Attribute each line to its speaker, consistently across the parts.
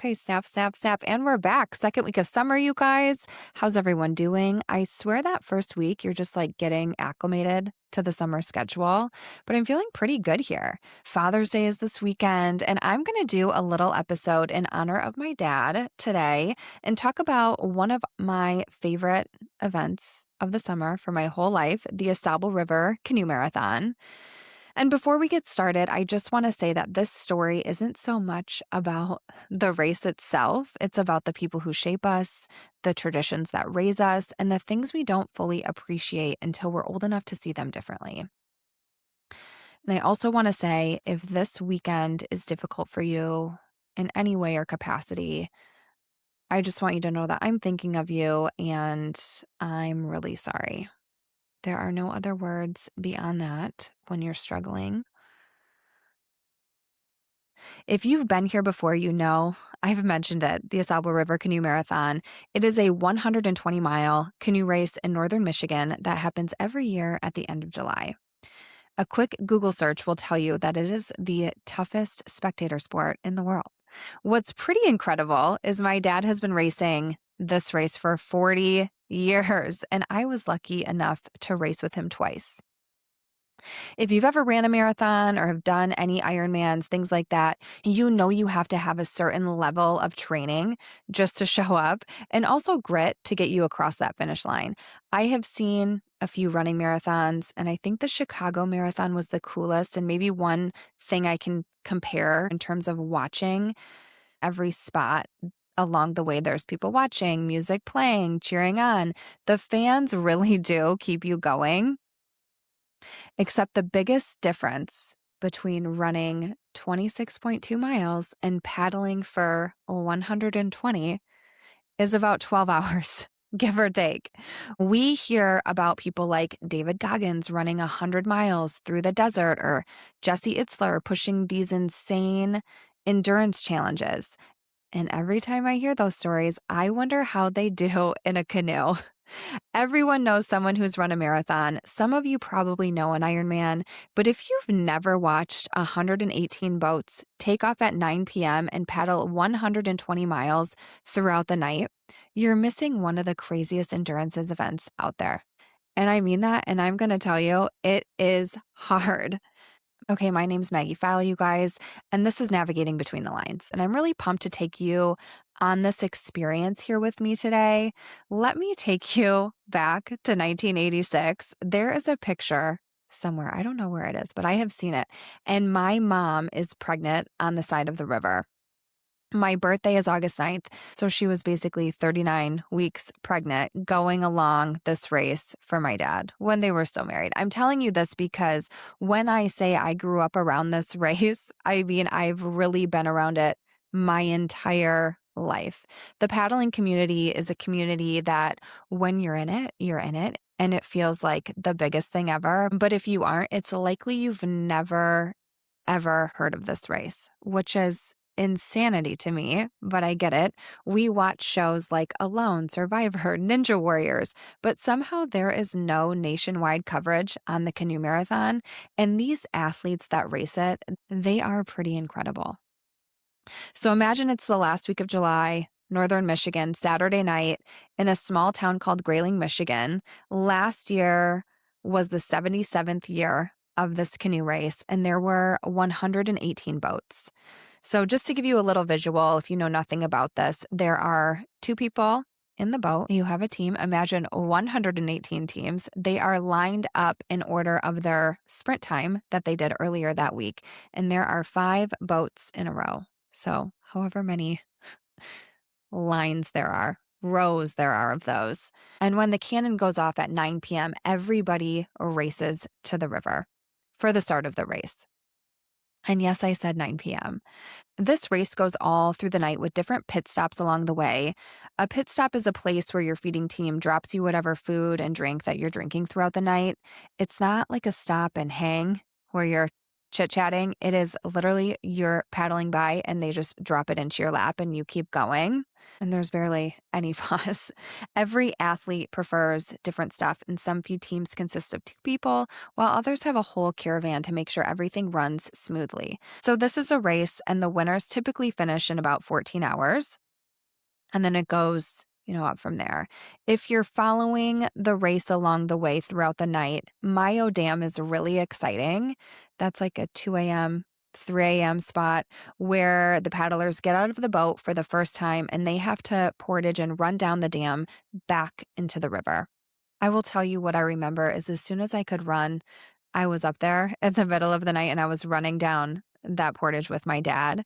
Speaker 1: Okay, snap, snap, snap. And we're back. Second week of summer, you guys. How's everyone doing? I swear that first week you're just like getting acclimated to the summer schedule, but I'm feeling pretty good here. Father's Day is this weekend, and I'm going to do a little episode in honor of my dad today and talk about one of my favorite events of the summer for my whole life, the AuSable River Canoe Marathon. And before we get started, I just want to say that this story isn't so much about the race itself. It's about the people who shape us, the traditions that raise us, and the things we don't fully appreciate until we're old enough to see them differently. And I also want to say if this weekend is difficult for you in any way or capacity, I just want you to know that I'm thinking of you and I'm really sorry. There are no other words beyond that when you're struggling. If you've been here before, you know I've mentioned it, the AuSable River Canoe Marathon. It is a 120-mile canoe race in northern Michigan that happens every year at the end of July. A quick Google search will tell you that it is the toughest spectator sport in the world. What's pretty incredible is my dad has been racing this race for 40 years, and I was lucky enough to race with him twice. If you've ever ran a marathon or have done any Ironmans, things like that, you know you have to have a certain level of training just to show up and also grit to get you across that finish line. I have seen a few running marathons, and I think the Chicago Marathon was the coolest. And maybe one thing I can compare in terms of watching every spot. Along the way, there's people watching, music playing, cheering on. The fans really do keep you going. Except the biggest difference between running 26.2 miles and paddling for 120 is about 12 hours, give or take. We hear about people like David Goggins running 100 miles through the desert or Jesse Itzler pushing these insane endurance challenges. And every time I hear those stories, I wonder how they do in a canoe. Everyone knows someone who's run a marathon. Some of you probably know an Ironman, but if you've never watched 118 boats take off at 9 p.m. and paddle 120 miles throughout the night, you're missing one of the craziest endurance events out there. And I mean that, and I'm going to tell you, it is hard. Okay, my name's Maggie Fowle, you guys, and this is Navigating Between the Lines. And I'm really pumped to take you on this experience here with me today. Let me take you back to 1986. There is a picture somewhere. I don't know where it is, but I have seen it. And my mom is pregnant on the side of the river. My birthday is August 9th, so she was basically 39 weeks pregnant going along this race for my dad when they were still married. I'm telling you this because when I say I grew up around this race, I mean, I've really been around it my entire life. The paddling community is a community that when you're in it, you're in it, and it feels like the biggest thing ever. But if you aren't, it's likely you've never, ever heard of this race, which is insanity to me, but I get it. We watch shows like Alone, Survivor, Ninja Warriors, but somehow there is no nationwide coverage on the canoe marathon. And these athletes that race it, they are pretty incredible. So imagine it's the last week of July, northern Michigan, Saturday night in a small town called Grayling, Michigan. Last year was the 77th year of this canoe race, and there were 118 boats. So just to give you a little visual, if you know nothing about this, there are two people in the boat. You have a team. Imagine 118 teams. They are lined up in order of their sprint time that they did earlier that week. And there are 5 boats in a row. So however many lines there are, rows there are of those. And when the cannon goes off at 9 p.m., everybody races to the river for the start of the race. And yes, I said 9 p.m. This race goes all through the night with different pit stops along the way. A pit stop is a place where your feeding team drops you whatever food and drink that you're drinking throughout the night. It's not like a stop and hang where you're chit-chatting. It is literally you're paddling by and they just drop it into your lap and you keep going. And there's barely any fuss. Every athlete prefers different stuff, and some few teams consist of two people, while others have a whole caravan to make sure everything runs smoothly. So, this is a race, and the winners typically finish in about 14 hours. And then it goes, up from there. If you're following the race along the way throughout the night, Mayo Dam is really exciting. That's like a 2 a.m., 3 a.m. spot where the paddlers get out of the boat for the first time and they have to portage and run down the dam back into the river. I will tell you what I remember is as soon as I could run, I was up there in the middle of the night and I was running down that portage with my dad.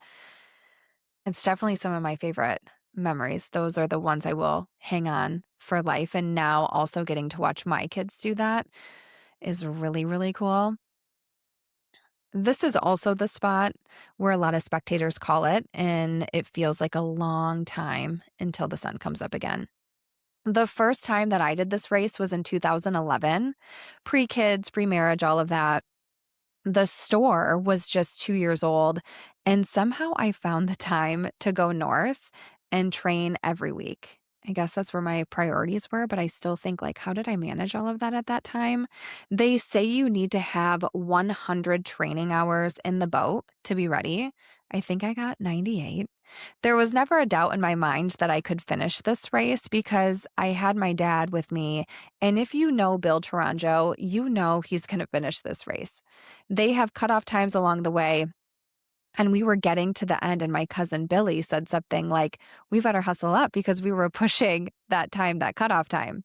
Speaker 1: It's definitely some of my favorite memories. Those are the ones I will hang on for life. And now also getting to watch my kids do that is really, really cool. This is also the spot where a lot of spectators call it, and it feels like a long time until the sun comes up again. The first time that I did this race was in 2011, pre kids, pre marriage, all of that. The store was just 2 years old, and somehow I found the time to go north and train every week. I guess that's where my priorities were, but I still think, like, how did I manage all of that at that time? They say you need to have 100 training hours in the boat to be ready. I think I got 98. There was never a doubt in my mind that I could finish this race because I had my dad with me. And if you know Bill Taranjo, you know he's going to finish this race. They have cutoff times along the way. And we were getting to the end, and my cousin Billy said something like, we better hustle up because we were pushing that time, that cutoff time.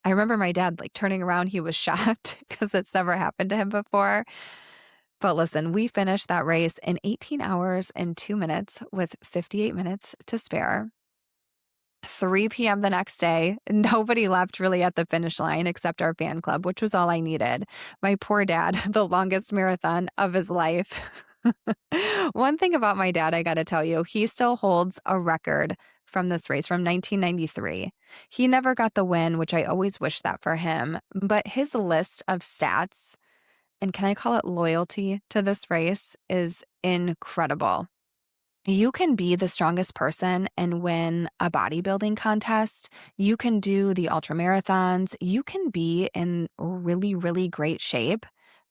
Speaker 1: I remember my dad like turning around. He was shocked because it's never happened to him before. But listen, we finished that race in 18 hours and 2 minutes with 58 minutes to spare. 3 p.m. the next day, nobody left really at the finish line except our fan club, which was all I needed. My poor dad, the longest marathon of his life. One thing about my dad, I got to tell you, he still holds a record from this race from 1993. He never got the win, which I always wish that for him, but his list of stats, and can I call it loyalty to this race, is incredible. You can be the strongest person and win a bodybuilding contest. You can do the ultra marathons. You can be in really, really great shape,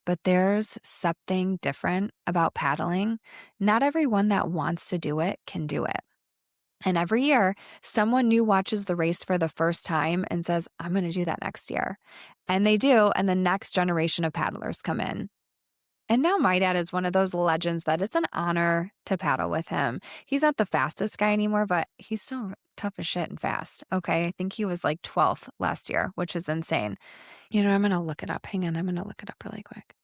Speaker 1: but there's something different about paddling. Not everyone that wants to do it can do it. And every year, someone new watches the race for the first time and says, I'm going to do that next year. And they do, and the next generation of paddlers come in. And now my dad is one of those legends that it's an honor to paddle with him. He's not the fastest guy anymore, but he's still tough as shit and fast. Okay. I think he was like 12th last year, which is insane. I'm going to look it up. Hang on. I'm going to look it up really quick.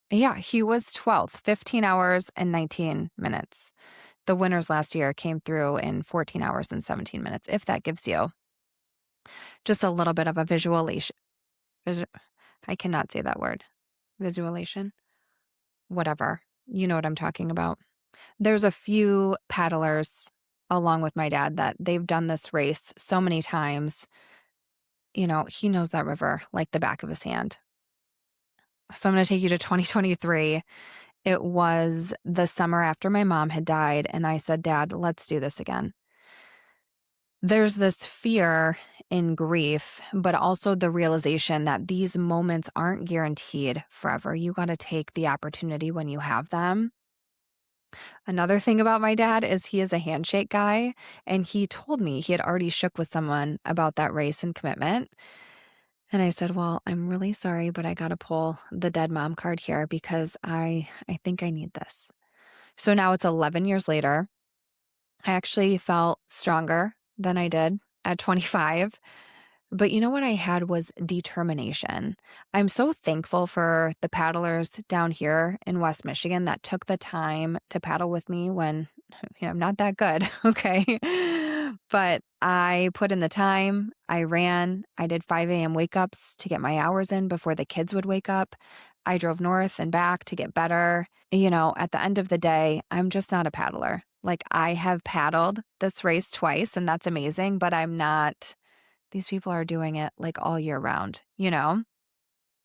Speaker 1: Yeah, he was 12th, 15 hours and 19 minutes. The winners last year came through in 14 hours and 17 minutes, if that gives you just a little bit of a visualization. I cannot say that word. Visualization. Whatever. You know what I'm talking about. There's a few paddlers along with my dad that they've done this race so many times. He knows that river like the back of his hand. So I'm going to take you to 2023. It was the summer after my mom had died, and I said, Dad, let's do this again. There's this fear in grief, but also the realization that these moments aren't guaranteed forever. You got to take the opportunity when you have them. Another thing about my dad is he is a handshake guy, and he told me he had already shook with someone about that race and commitment. And I said, well, I'm really sorry, but I got to pull the dead mom card here because I think I need this. So now it's 11 years later. I actually felt stronger than I did at 25. But you know what I had was determination. I'm so thankful for the paddlers down here in West Michigan that took the time to paddle with me when I'm not that good, okay? But I put in the time, I ran, I did 5 a.m. wake ups to get my hours in before the kids would wake up. I drove north and back to get better. At the end of the day, I'm just not a paddler. Like, I have paddled this race twice, and that's amazing, but I'm not. These people are doing it like all year round,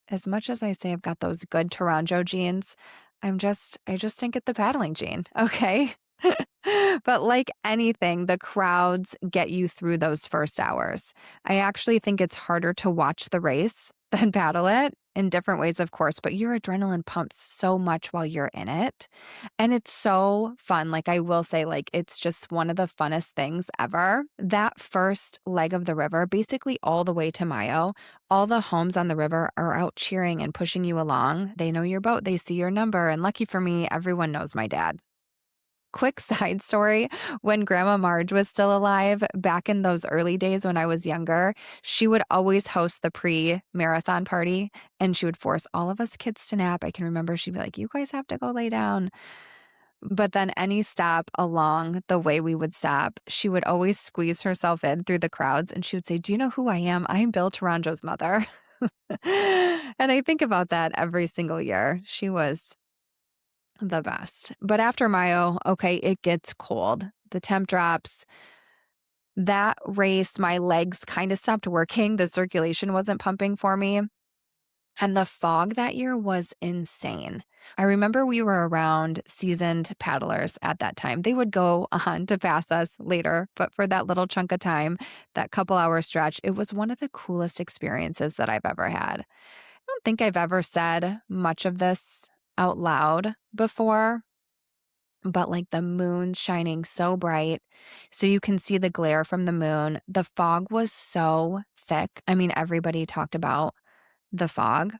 Speaker 1: As much as I say I've got those good Taranjo genes, I just didn't get the paddling gene, okay? But like anything, the crowds get you through those first hours. I actually think it's harder to watch the race than paddle it in different ways, of course, but your adrenaline pumps so much while you're in it. And it's so fun. Like, I will say, like, it's just one of the funnest things ever. That first leg of the river, basically all the way to Mayo, all the homes on the river are out cheering and pushing you along. They know your boat, they see your number. And lucky for me, everyone knows my dad. Quick side story, when Grandma Marge was still alive, back in those early days when I was younger, she would always host the pre-marathon party, and she would force all of us kids to nap. I can remember she'd be like, "You guys have to go lay down." But then any stop along the way we would stop, she would always squeeze herself in through the crowds, and she would say, "Do you know who I am? I'm Bill Taranjo's mother." And I think about that every single year. She was the best. But after Mayo, okay, it gets cold. The temp drops. That race, my legs kind of stopped working. The circulation wasn't pumping for me. And the fog that year was insane. I remember we were around seasoned paddlers at that time. They would go on to pass us later, but for that little chunk of time, that couple hour stretch, it was one of the coolest experiences that I've ever had. I don't think I've ever said much of this out loud before, but like the moon shining so bright so you can see the glare from the moon. The fog was so thick. I mean, everybody talked about the fog,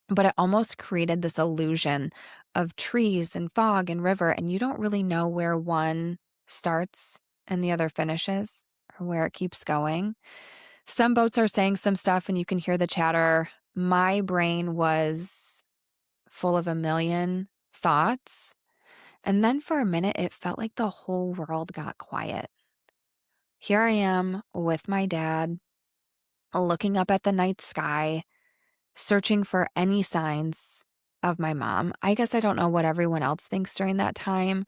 Speaker 1: but it almost created this illusion of trees and fog and river, and you don't really know where one starts and the other finishes or where it keeps going. Some boats are saying some stuff and you can hear the chatter. My brain was full of a million thoughts. And then for a minute, it felt like the whole world got quiet. Here I am with my dad, looking up at the night sky, searching for any signs of my mom. I guess I don't know what everyone else thinks during that time,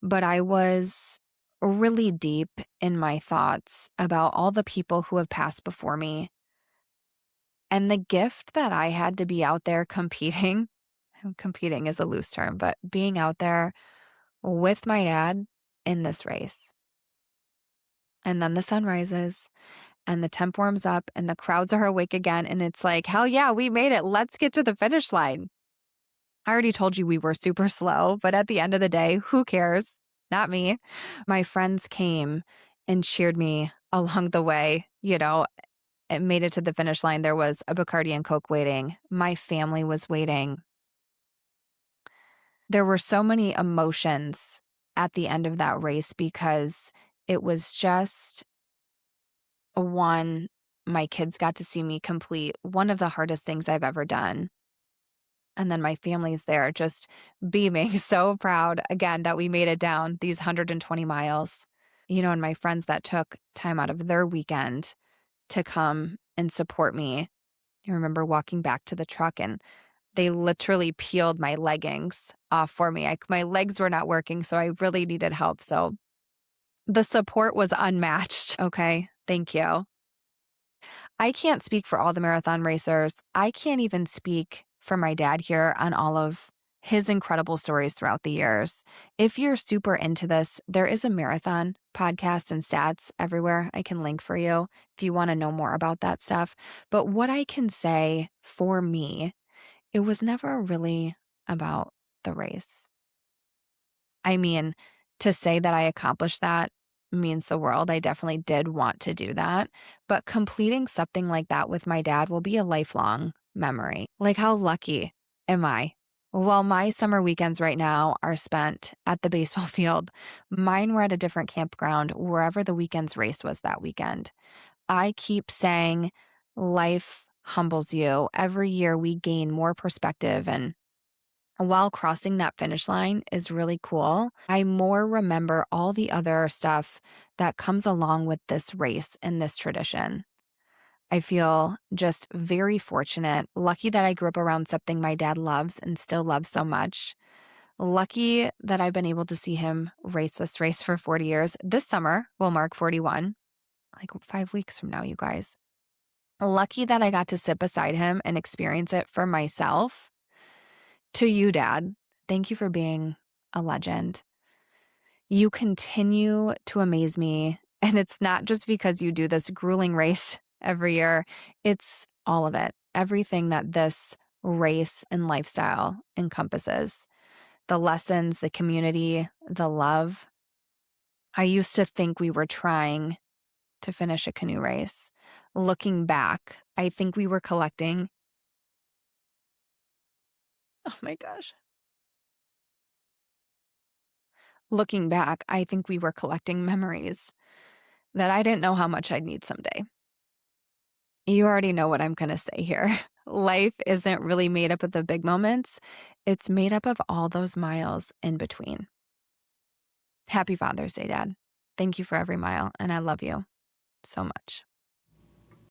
Speaker 1: but I was really deep in my thoughts about all the people who have passed before me and the gift that I had to be out there competing. Competing is a loose term, but being out there with my dad in this race. And then the sun rises and the temp warms up and the crowds are awake again. And it's like, hell yeah, we made it. Let's get to the finish line. I already told you we were super slow, but at the end of the day, who cares? Not me. My friends came and cheered me along the way. You know, it made it to the finish line. There was a Bacardi and Coke waiting. My family was waiting. There were so many emotions at the end of that race because it was just one, my kids got to see me complete one of the hardest things I've ever done. And then my family's there just beaming, so proud again that we made it down these 120 miles. You know, and my friends that took time out of their weekend to come and support me. I remember walking back to the truck and they literally peeled my leggings off for me. My legs were not working, so I really needed help. So the support was unmatched. Okay. Thank you. I can't speak for all the marathon racers. I can't even speak for my dad here on all of his incredible stories throughout the years. If you're super into this, there is a marathon podcast and stats everywhere I can link for you if you want to know more about that stuff. But what I can say for me, it was never really about the race. I mean, to say that I accomplished that means the world. I definitely did want to do that. But completing something like that with my dad will be a lifelong memory. Like, how lucky am I? While my summer weekends right now are spent at the baseball field, mine were at a different campground wherever the weekend's race was that weekend. I keep saying life humbles you. Every year we gain more perspective and while crossing that finish line is really cool, I more remember all the other stuff that comes along with this race and this tradition. I feel just very fortunate, lucky that I grew up around something my dad loves and still loves so much. Lucky that I've been able to see him race this race for 40 years. This summer will mark 41, like 5 weeks from now, you guys. Lucky that I got to sit beside him and experience it for myself. To you, Dad, thank you for being a legend. You continue to amaze me, and it's not just because you do this grueling race every year, it's all of it. Everything that this race and lifestyle encompasses. The lessons, the community, the love. I used to think we were trying to finish a canoe race. Looking back, I think we were collecting oh my gosh. Looking back, I think we were collecting memories that I didn't know how much I'd need someday. You already know what I'm gonna say here. Life isn't really made up of the big moments, it's made up of all those miles in between. Happy Father's Day, Dad. Thank you for every mile, and I love you so much.